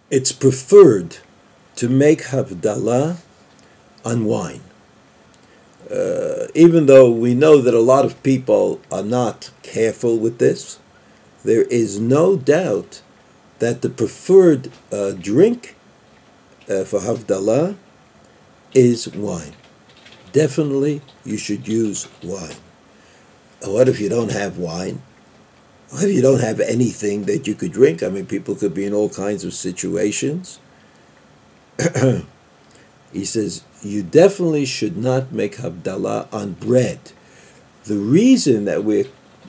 it's preferred to make Havdala on wine. Even though we know that a lot of people are not careful with this, there is no doubt that the preferred drink for Havdala is wine. Definitely you should use wine. What if you don't have wine? What if you don't have anything that you could drink? I mean, people could be in all kinds of situations. He says, you definitely should not make Havdala on bread. The reason that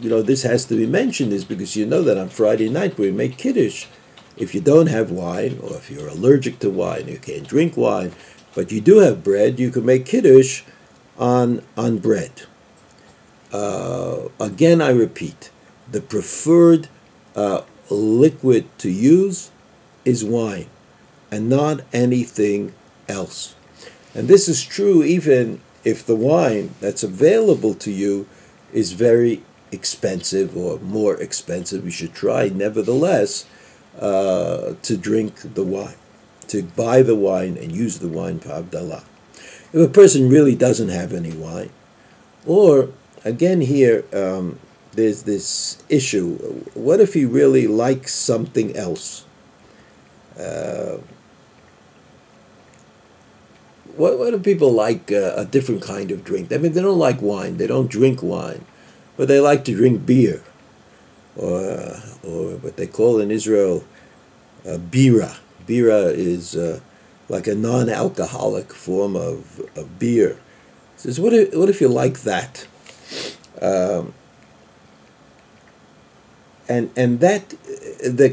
this has to be mentioned is because you know that on Friday night we make Kiddush. If you don't have wine, or if you're allergic to wine, you can't drink wine, but you do have bread, you can make Kiddush on bread. Again, I repeat, the preferred liquid to use is wine, and not anything else. And this is true even if the wine that's available to you is very expensive or more expensive. You should try, nevertheless, to drink the wine, to buy the wine and use the wine for Havdalah. If a person really doesn't have any wine, or again here, there's this issue, what if he really likes something else? What do people like a different kind of drink? I mean, they don't like wine, they don't drink wine, but they like to drink beer, or what they call in Israel bira. Bira is like a non-alcoholic form of beer. He says, what if you like that? And that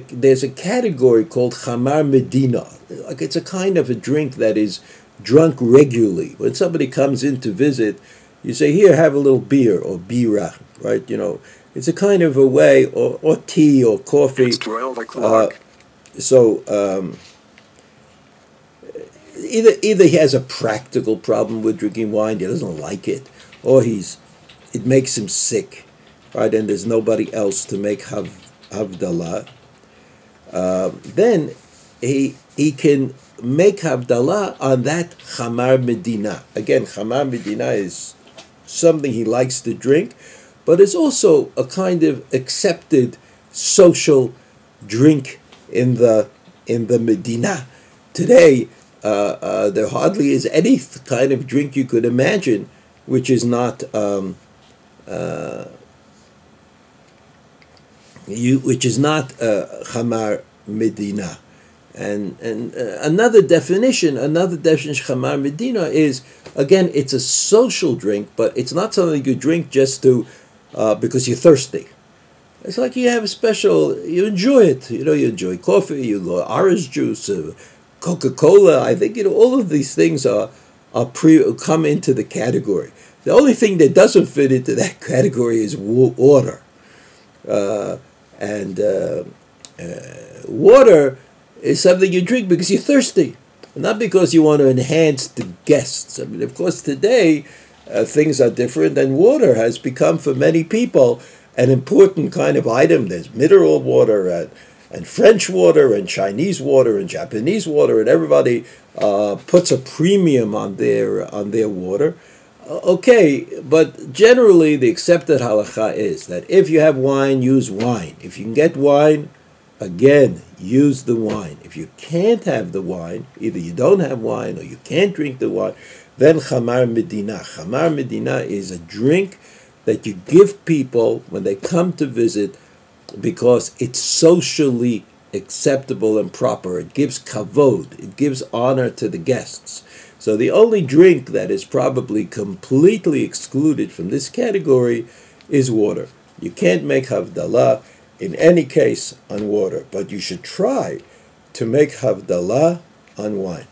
there's a category called Chamar Medina. Like it's a kind of a drink that is drunk regularly. When somebody comes in to visit, you say, here, have a little beer or bira, right? You know, it's a kind of a way, or tea or coffee. It's 12 o'clock. Either he has a practical problem with drinking wine, he doesn't like it, or it makes him sick, right? And there's nobody else to make Havdalah. Then he can make Havdalah on that Chamar Medina. Again, Chamar Medina is something he likes to drink, but it's also a kind of accepted social drink in the Medina. Today, there hardly is any kind of drink you could imagine which is not Chamar Medina. And another definition Chamar Medina is, again, it's a social drink, but it's not something you drink just to because you're thirsty. It's like you have a special, you enjoy it. You know, you enjoy coffee, you go orange juice, Coca-Cola. I think all of these things come into the category. The only thing that doesn't fit into that category is water. Water is something you drink because you're thirsty, not because you want to enhance the guests. I mean, of course, today things are different, and water has become, for many people, an important kind of item. There's mineral water and French water and Chinese water and Japanese water, and everybody puts a premium on their water. Okay, but generally the accepted halacha is that if you have wine, use wine. If you can get wine, again, use the wine. If you can't have the wine, either you don't have wine or you can't drink the wine, then Chamar Medina. Chamar Medina is a drink that you give people when they come to visit because it's socially acceptable and proper. It gives kavod, it gives honor to the guests. So the only drink that is probably completely excluded from this category is water. You can't make Havdalah in any case on water, but you should try to make Havdalah on wine.